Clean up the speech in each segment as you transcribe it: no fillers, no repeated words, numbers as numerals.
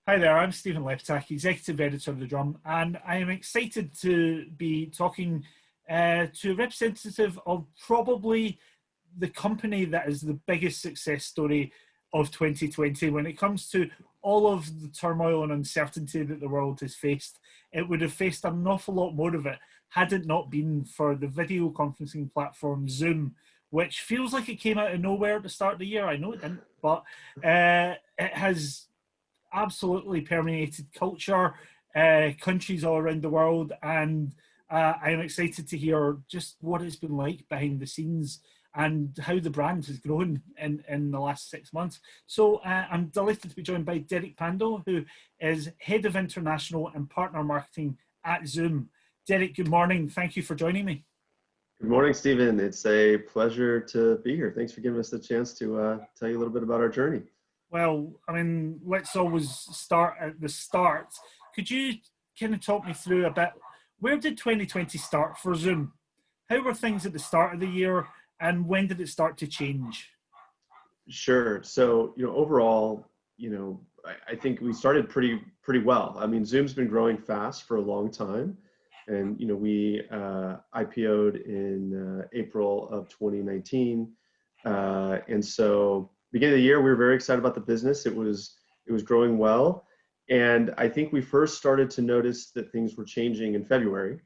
Hi there, I'm Stephen Lepitak, Executive Editor of The Drum, and I am excited to be talking to a representative of probably the company that is the biggest success story of 2020. When it comes to all of the turmoil and uncertainty that the world has faced, it would have faced an awful lot more of it had it not been for the video conferencing platform Zoom, which feels like it came out of nowhere at the start of the year. I know it didn't, but it has absolutely permeated culture, countries all around the world, and I'm excited to hear just what it's been like behind the scenes and how the brand has grown in the last 6 months. So I'm delighted to be joined by Derek Pando, who is Head of International and Partner Marketing at Zoom. Derek, good morning. Thank you for joining me. Good morning, Stephen. It's a pleasure to be here. Thanks for giving us the chance to tell you a little bit about our journey. Well, I mean, let's always start at the start. Could you kind of talk me through a bit, where did 2020 start for Zoom? How were things at the start of the year, and when did it start to change? Sure. So, overall, I think we started pretty well. I mean, Zoom's been growing fast for a long time. And, we IPO'd in April of 2019. And so beginning of the year, we were very excited about the business. It was growing well. And I think we first started to notice that things were changing in February,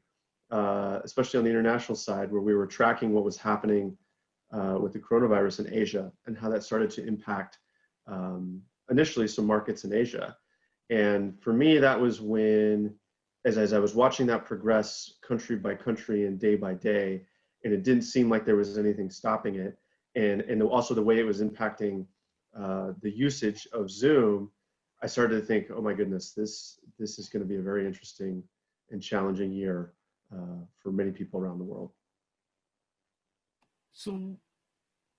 especially on the international side, where we were tracking what was happening with the coronavirus in Asia and how that started to impact initially some markets in Asia. And for me, that was when, as I was watching that progress country by country and day by day, and it didn't seem like there was anything stopping it, and also the way it was impacting the usage of Zoom, I started to think, oh my goodness, this is going to be a very interesting and challenging year for many people around the world. So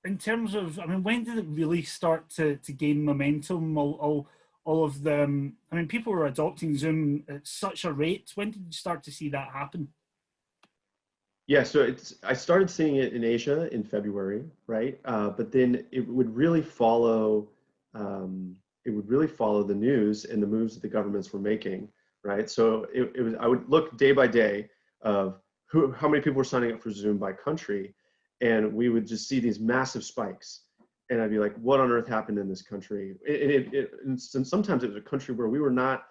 in terms of, I mean, when did it really start to gain momentum? All of them, I mean, people were adopting Zoom at such a rate. When did you start to see that happen? Yeah, so I started seeing it in Asia in February, right? But then it would really follow the news and the moves that the governments were making, right? So I would look day by day of how many people were signing up for Zoom by country, and we would just see these massive spikes. And I'd be like, what on earth happened in this country? And sometimes it was a country where we were not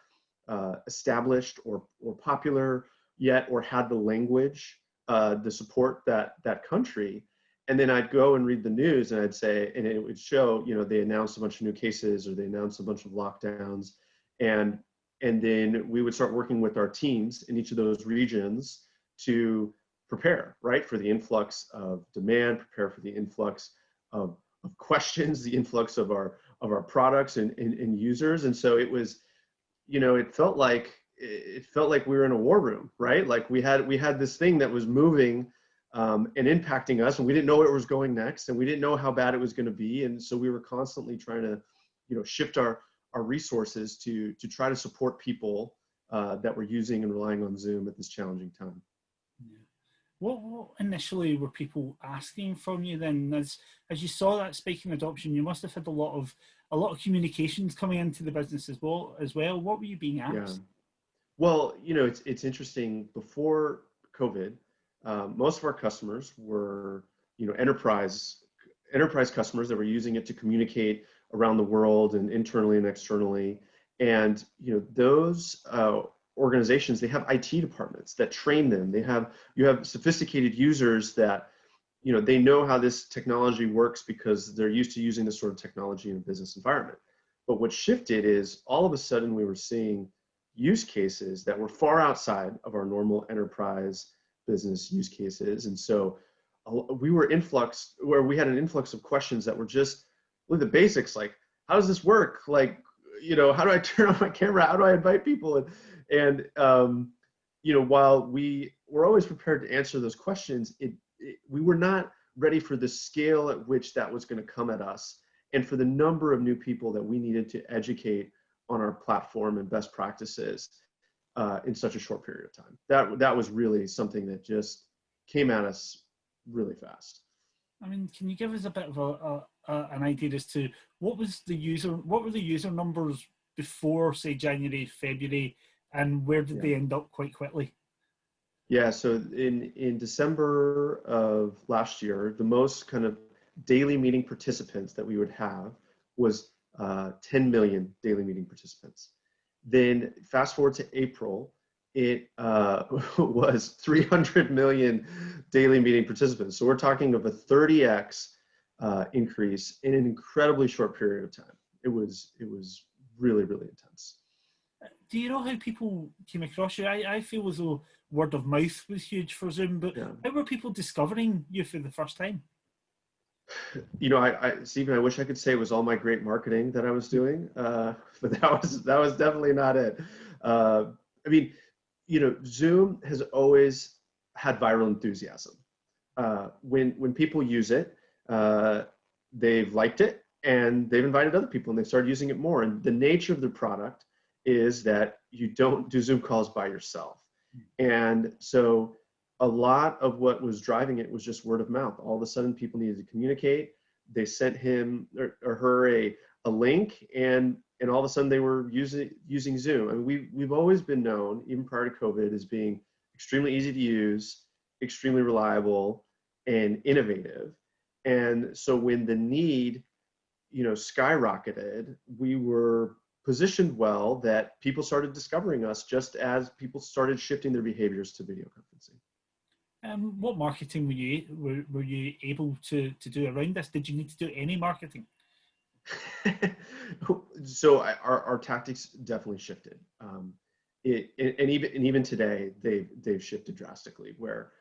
established or popular yet, or had the language to support that country. And then I'd go and read the news, and I'd say, and it would show, they announced a bunch of new cases, or they announced a bunch of lockdowns. And then we would start working with our teams in each of those regions to prepare, right, for the influx of demand, prepare for the influx of questions, the influx of our products and users. And so it was, it felt like we were in a war room, right? Like we had this thing that was moving and impacting us, and we didn't know where it was going next, and we didn't know how bad it was going to be. And so we were constantly trying to, shift our resources to try to support people that were using and relying on Zoom at this challenging time. Yeah. What initially were people asking from you then? As you saw that spike in adoption, you must have had a lot of communications coming into the business as well. What were you being asked? Yeah. Well, it's interesting. Before COVID, most of our customers were, enterprise customers that were using it to communicate around the world and internally and externally. And those organizations, they have IT departments that train them. You have sophisticated users that, they know how this technology works because they're used to using this sort of technology in a business environment. But what shifted is all of a sudden we were seeing use cases that were far outside of our normal enterprise business use cases. And so we had an influx of questions that were just really the basics, like, how does this work? Like, how do I turn on my camera? How do I invite people? And while we were always prepared to answer those questions, we were not ready for the scale at which that was going to come at us, and for the number of new people that we needed to educate on our platform and best practices in such a short period of time. That was really something that just came at us really fast. I mean, can you give us a bit of an idea as to what were the user numbers before, say, January, February, and where did they end up quite quickly? Yeah, so in December of last year, the most kind of daily meeting participants that we would have was 10 million daily meeting participants. Then fast forward to April, it was 300 million daily meeting participants. So we're talking of a 30x increase in an incredibly short period of time. It was really, really intense. Do you know how people came across you? I feel as though word of mouth was huge for Zoom, but how were people discovering you for the first time? You know, Stephen, I wish I could say it was all my great marketing that I was doing, but that was definitely not it. I mean, you know, Zoom has always had viral enthusiasm. When people use it, they've liked it and they've invited other people and they started using it more. And the nature of the product is that you don't do Zoom calls by yourself. And so a lot of what was driving it was just word of mouth. All of a sudden people needed to communicate. They sent him or her a link and all of a sudden they were using Zoom. I mean, we've always been known, even prior to COVID, as being extremely easy to use, extremely reliable, and innovative. And so when the need, you know, skyrocketed, we were positioned well that people started discovering us just as people started shifting their behaviors to video conferencing. What marketing were you able to do around this? Did you need to do any marketing? So our tactics definitely shifted. And even today they've shifted drastically. Where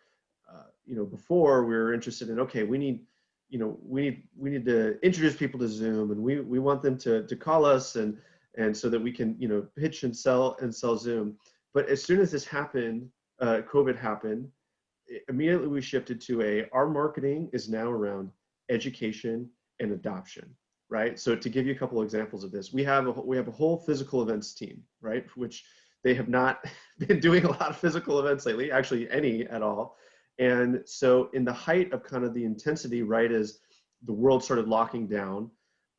you know, before we were interested in, okay, we need to introduce people to Zoom, and we want them to call us and so that we can, you know, pitch and sell Zoom. But as soon as this happened, COVID happened, immediately we shifted to our marketing is now around education and adoption, right? So to give you a couple of examples of this, we have a whole physical events team, right? Which they have not been doing a lot of physical events lately, actually any at all. And so in the height of kind of the intensity, right, as the world started locking down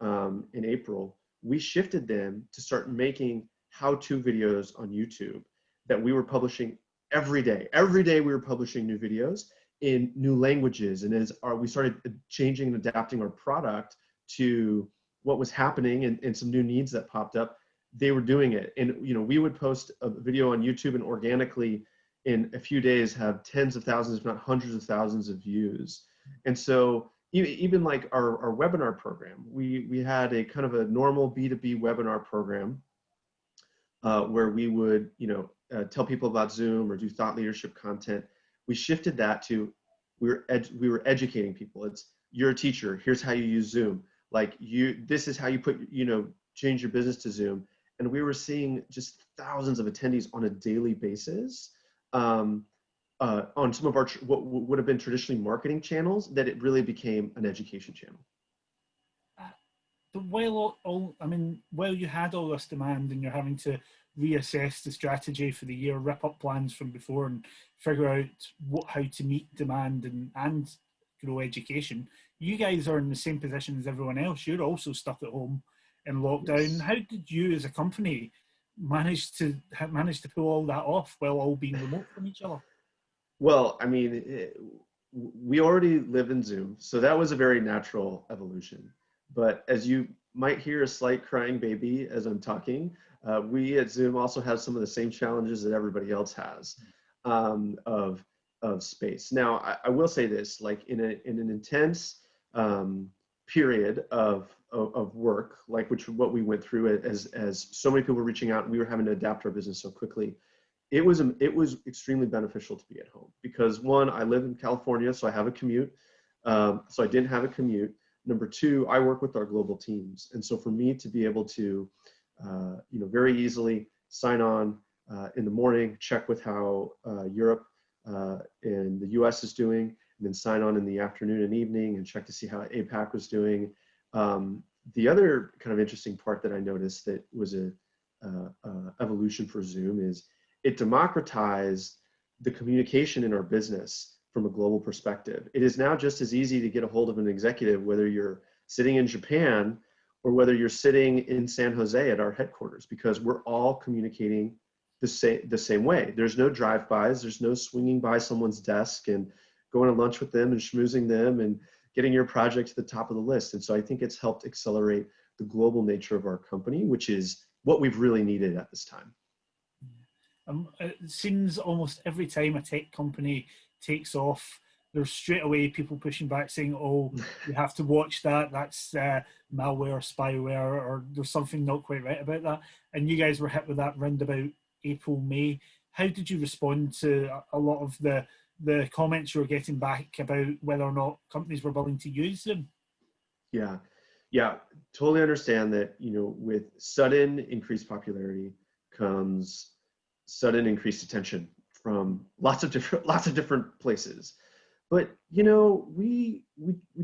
in April, we shifted them to start making how-to videos on YouTube that we were publishing every day. Every day we were publishing new videos in new languages. And as we started changing and adapting our product to what was happening and some new needs that popped up, they were doing it. And, you know, we would post a video on YouTube and organically in a few days have tens of thousands, if not hundreds of thousands of views. And so even like our webinar program, we had a kind of a normal B2B webinar program where we would, you know, tell people about Zoom or do thought leadership content. We shifted that to we were educating people. It's, you're a teacher, here's how you use Zoom. Like this is how you change your business to Zoom. And we were seeing just thousands of attendees on a daily basis on some of our what would have been traditionally marketing channels, that it really became an education channel. But while you had all this demand and you're having to reassess the strategy for the year, rip up plans from before and figure out how to meet demand and grow education, you guys are in the same position as everyone else. You're also stuck at home in lockdown. Yes. How did you as a company manage to pull all that off while all being remote from each other? Well, I mean, we already live in Zoom, so that was a very natural evolution. But as you might hear a slight crying baby as I'm talking, we at Zoom also have some of the same challenges that everybody else has of space. Now, I will say this: like in an intense period of work, like what we went through as so many people were reaching out, and we were having to adapt our business so quickly. It was extremely beneficial to be at home because, one, I live in California, so I have a commute. So I didn't have a commute. Number two, I work with our global teams. And so for me to be able to, very easily sign on in the morning, check with how Europe and the US is doing, and then sign on in the afternoon and evening and check to see how APAC was doing. The other kind of interesting part that I noticed that was a evolution for Zoom is it democratized the communication in our business from a global perspective. It is now just as easy to get a hold of an executive, whether you're sitting in Japan or whether you're sitting in San Jose at our headquarters, because we're all communicating the same way. There's no drive-bys, there's no swinging by someone's desk and going to lunch with them and schmoozing them and getting your project to the top of the list. And so I think it's helped accelerate the global nature of our company, which is what we've really needed at this time. It seems almost every time a tech company takes off, there's straight away people pushing back saying, oh, you have to watch that, that's malware, spyware, or there's something not quite right about that. And you guys were hit with that round about April, May. How did you respond to a lot of the comments you were getting back about whether or not companies were willing to use them? Yeah, totally understand that, with sudden increased popularity comes sudden increased attention from lots of different places. But we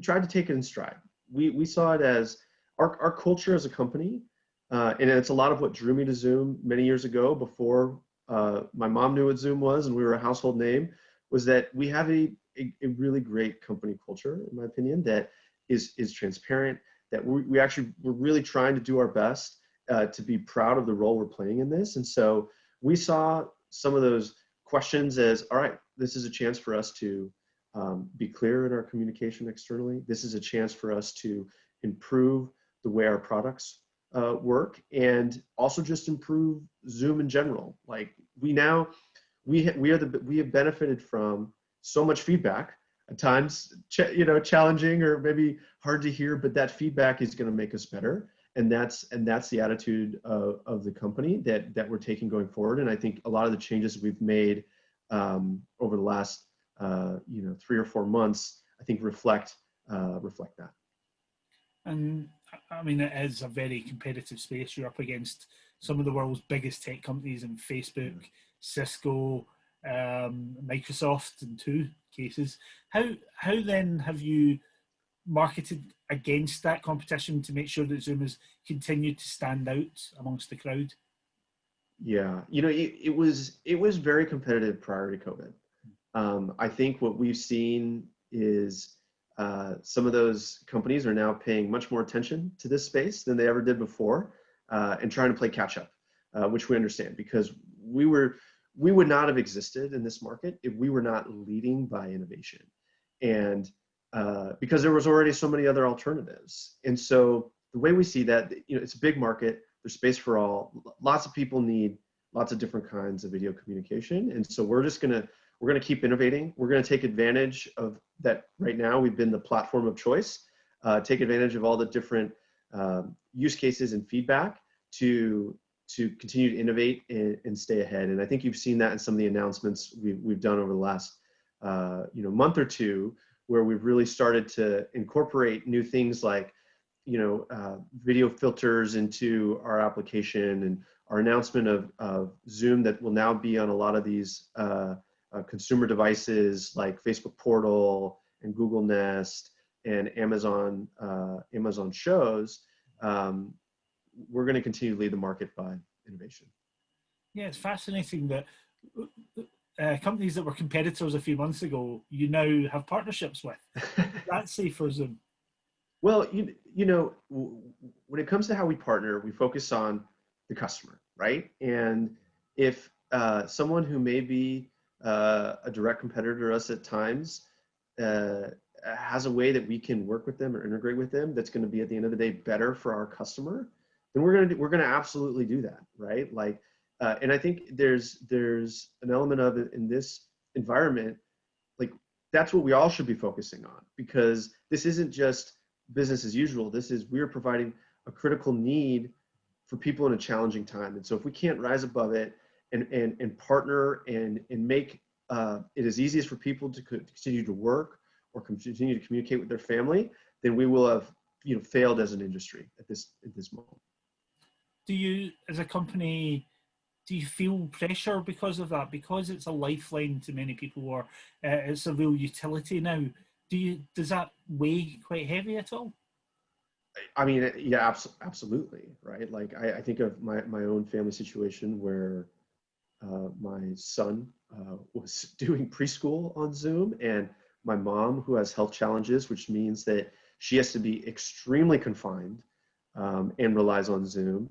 tried to take it in stride. We saw it as our culture as a company, and it's a lot of what drew me to Zoom many years ago, before my mom knew what Zoom was and we were a household name, was that we have a really great company culture, in my opinion, that is transparent, that we're really trying to do our best to be proud of the role we're playing in this. And so we saw some of those questions as, all right, this is a chance for us to be clear in our communication externally. This is a chance for us to improve the way our products work, and also just improve Zoom in general. Like we have benefited from so much feedback, at times challenging or maybe hard to hear, but that feedback is going to make us better. And that's the attitude of the company that we're taking going forward. And I think a lot of the changes we've made over the last 3 or 4 months, I think reflect that. And I mean, it is a very competitive space. You're up against some of the world's biggest tech companies in Facebook, Cisco, Microsoft in 2 cases. How then have you marketed against that competition to make sure that Zoom has continued to stand out amongst the crowd? Yeah, it was very competitive prior to COVID. I think what we've seen is some of those companies are now paying much more attention to this space than they ever did before, and trying to play catch up, which we understand, because we would not have existed in this market if we were not leading by innovation, and because there was already so many other alternatives. And so the way we see that, it's a big market, there's space for all, lots of people need lots of different kinds of video communication. And so we're going to keep innovating. We're going to take advantage of that. Right now, we've been the platform of choice, take advantage of all the different use cases and feedback to continue to innovate and stay ahead. And I think you've seen that in some of the announcements we've done over the last month or two, where we've really started to incorporate new things like video filters into our application, and our announcement of Zoom that will now be on a lot of these consumer devices like Facebook Portal and Google Nest and Amazon Shows. We're going to continue to lead the market by innovation. Yeah, it's fascinating that companies that were competitors a few months ago, you now have partnerships with. That's safe for Zoom. Well, when it comes to how we partner, we focus on the customer, right? And if someone who may be a direct competitor to us at times has a way that we can work with them or integrate with them that's going to be, at the end of the day, better for our customer, then we're going to absolutely do that, right? Like, and I think there's an element of it in this environment, like that's what we all should be focusing on, because this isn't just business as usual. We're providing a critical need for people in a challenging time. And so if we can't rise above it and partner and make it as easy as for people to continue to work or continue to communicate with their family, then we will have failed as an industry at this moment. Do you, as a company, do you feel pressure because of that? Because it's a lifeline to many people, or it's a real utility now. Does that weigh quite heavy at all? I mean, yeah, absolutely, right? Like I think of my own family situation where my son was doing preschool on Zoom, and my mom, who has health challenges, which means that she has to be extremely confined and relies on Zoom,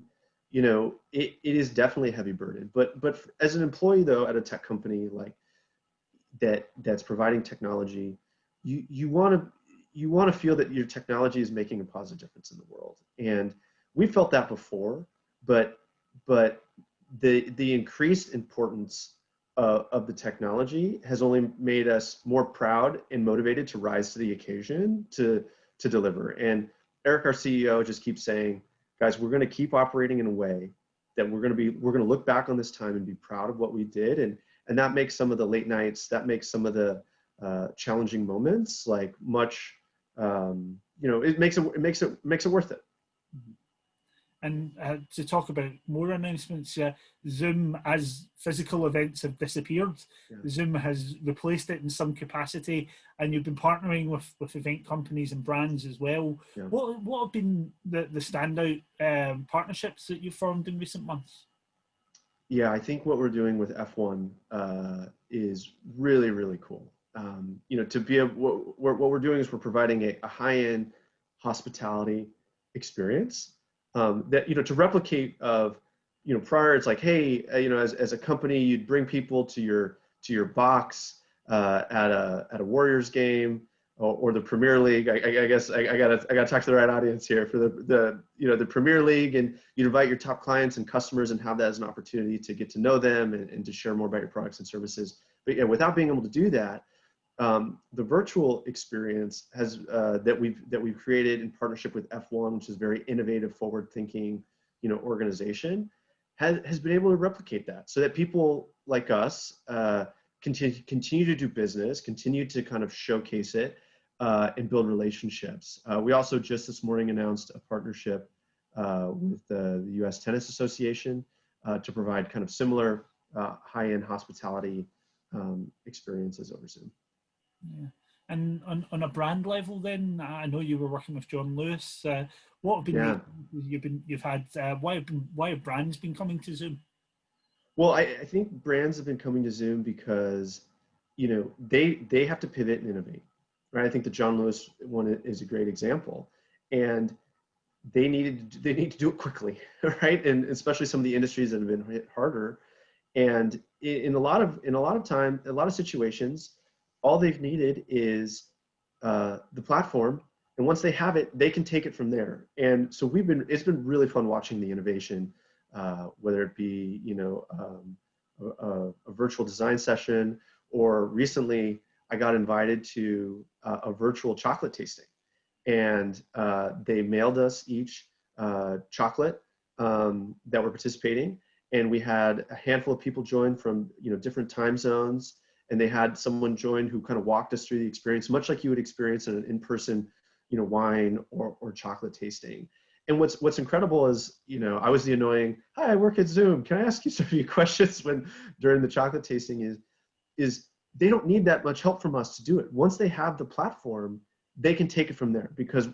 you know, it is definitely a heavy burden. But as an employee though, at a tech company like that's providing technology, you want to feel that your technology is making a positive difference in the world. And we felt that before, but the increased importance of the technology has only made us more proud and motivated to rise to the occasion to deliver. And Eric, our CEO, just keeps saying, guys, we're going to keep operating in a way that we're going to look back on this time and be proud of what we did. And that makes some of the late nights, that makes some of the challenging moments like much, you know, it makes it worth it. And to talk about more announcements, Zoom, as physical events have disappeared, Zoom has replaced it in some capacity, and you've been partnering with event companies and brands as well. What have been the standout partnerships that you've formed in recent months? Yeah, I think what we're doing with F1 is really, really cool. You know, to be what we're doing is we're providing a high-end hospitality experience that, you know, to replicate of, you know, prior it's like, hey, you know, as a company, you'd bring people to your box at a Warriors game or the Premier League. I guess I gotta talk to the right audience here for the you know, the Premier League, and you invite your top clients and customers and have that as an opportunity to get to know them and to share more about your products and services. But yeah, without being able to do that, the virtual experience has that we've created in partnership with F1, which is very innovative, forward-thinking, you know, organization, has been able to replicate that, so that people like us continue to do business, continue to kind of showcase it and build relationships. We also just this morning announced a partnership with the U.S. Tennis Association to provide kind of similar high-end hospitality experiences over Zoom. Yeah. And on a brand level, then I know you were working with John Lewis. What have been you've had? Why have brands been coming to Zoom? Well, I think brands have been coming to Zoom because, you know, they have to pivot and innovate, right? I think the John Lewis one is a great example, and they need to do it quickly, right? And especially some of the industries that have been hit harder. And in a lot of situations, all they've needed is the platform, and once they have it, they can take it from there. And so it's been really fun watching the innovation, whether it be, you know, a virtual design session, or recently I got invited to a virtual chocolate tasting, and they mailed us each chocolate that were participating, and we had a handful of people join from, you know, different time zones. And they had someone join who kind of walked us through the experience, much like you would experience in an in-person, you know, wine or chocolate tasting. And what's incredible is, you know, I was the annoying, hi, I work at Zoom, can I ask you some of your questions during the chocolate tasting is they don't need that much help from us to do it. Once they have the platform, they can take it from there because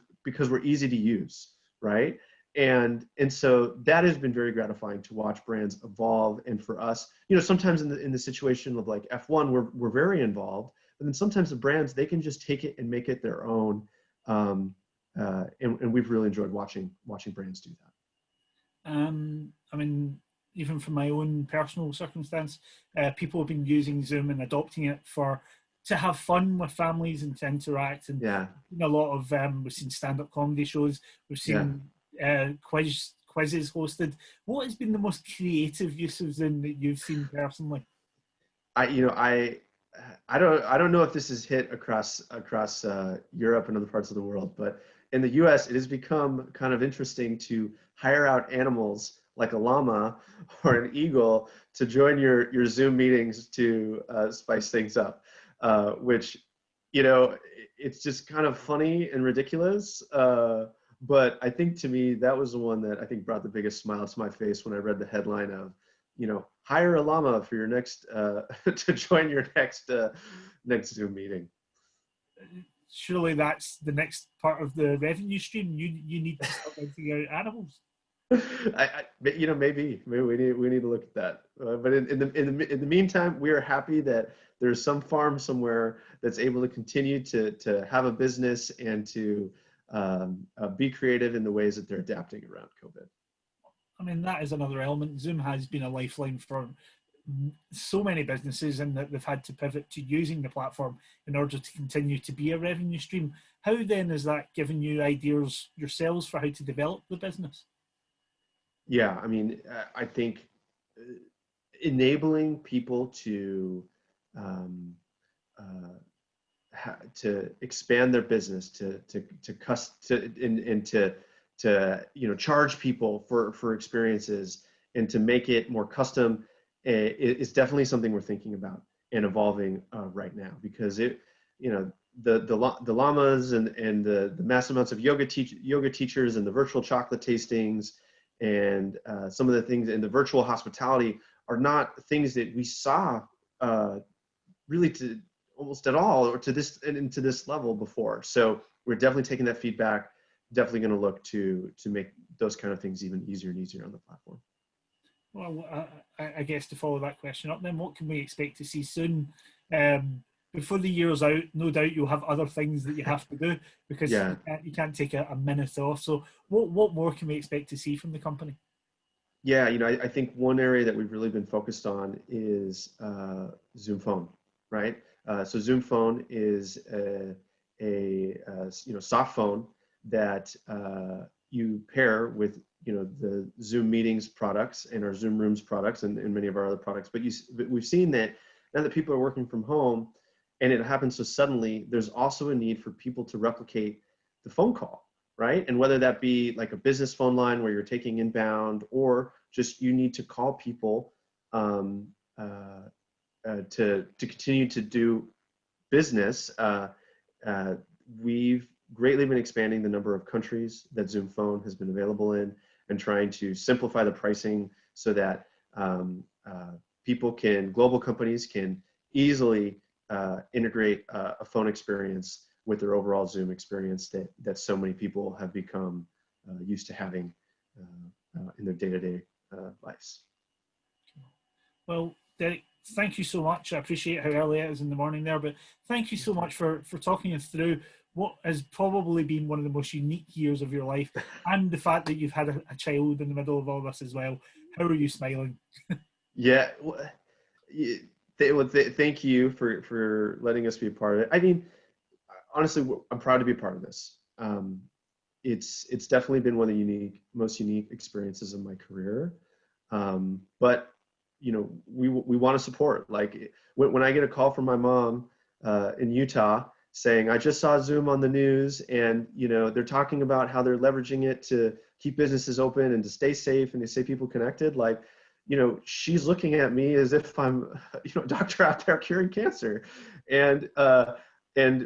we're easy to use, right? And so that has been very gratifying to watch brands evolve. And for us, you know, sometimes in the situation of like F1, we're very involved, but then sometimes the brands, they can just take it and make it their own. And we've really enjoyed watching brands do that. I mean, even from my own personal circumstance, people have been using Zoom and adopting it to have fun with families and to interact. And a lot of we've seen stand-up comedy shows, we've seen quizzes hosted. What has been the most creative use of Zoom that you've seen personally? I don't know if this is hit across Europe and other parts of the world, but in the US, it has become kind of interesting to hire out animals like a llama or an eagle to join your Zoom meetings to spice things up, which, you know, it's just kind of funny and ridiculous. But I think to me, that was the one that I think brought the biggest smile to my face when I read the headline of, you know, hire a llama for your next, to join your next Zoom meeting. Surely that's the next part of the revenue stream. You need to start renting out animals. You know, maybe we need to look at that. But in the meantime, we are happy that there's some farm somewhere that's able to continue to have a business and to be creative in the ways that they're adapting around COVID. I mean, that is another element. Zoom has been a lifeline for so many businesses, and that they've had to pivot to using the platform in order to continue to be a revenue stream. How then has that given you ideas yourselves for how to develop the business? Yeah, I mean, I think enabling people to expand their business, to charge people for experiences and to make it more custom is definitely something we're thinking about and evolving right now, because the llamas and the mass amounts of yoga teachers and the virtual chocolate tastings and some of the things in the virtual hospitality are not things that we saw really to almost at all, or to this level before. So we're definitely taking that feedback, definitely going to look to make those kind of things even easier and easier on the platform. Well, I guess to follow that question up, then what can we expect to see soon? Before the year's out, no doubt you'll have other things that you have to do, because you can't take a minute off. So what more can we expect to see from the company? Yeah, I think one area that we've really been focused on is Zoom Phone, right? So Zoom Phone is a soft phone that you pair with the Zoom Meetings products and our Zoom Rooms products and many of our other products. But we've seen that now that people are working from home and it happens so suddenly, there's also a need for people to replicate the phone call, right? And whether that be like a business phone line where you're taking inbound, or just you need to call people to continue to do business, we've greatly been expanding the number of countries that Zoom Phone has been available in, and trying to simplify the pricing so that global companies can easily integrate a phone experience with their overall Zoom experience that so many people have become used to having in their day-to-day lives. Well, Derek, thank you so much. I appreciate how early it is in the morning there, but thank you so much for talking us through what has probably been one of the most unique years of your life, and the fact that you've had a child in the middle of all this as well. How are you smiling? Yeah, thank you for letting us be a part of it. I mean, honestly, I'm proud to be a part of this. It's definitely been one of the most unique experiences of my career. But we want to support. Like when I get a call from my mom in Utah saying, I just saw Zoom on the news, and they're talking about how they're leveraging it to keep businesses open and to stay safe and to stay people connected. Like, she's looking at me as if I'm, a doctor out there curing cancer. And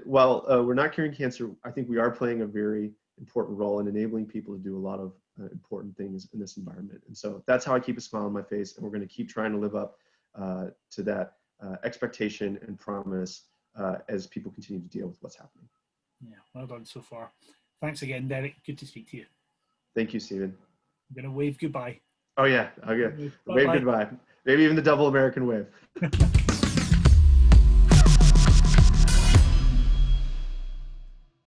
while we're not curing cancer, I think we are playing a very important role in enabling people to do a lot of important things in this environment. And so that's how I keep a smile on my face. And we're going to keep trying to live up to that expectation and promise as people continue to deal with what's happening. Yeah, well done so far. Thanks again, Derek. Good to speak to you. Thank you, Stephen. I'm going to wave goodbye. Oh, yeah. Okay. Wave goodbye. Maybe even the double American wave.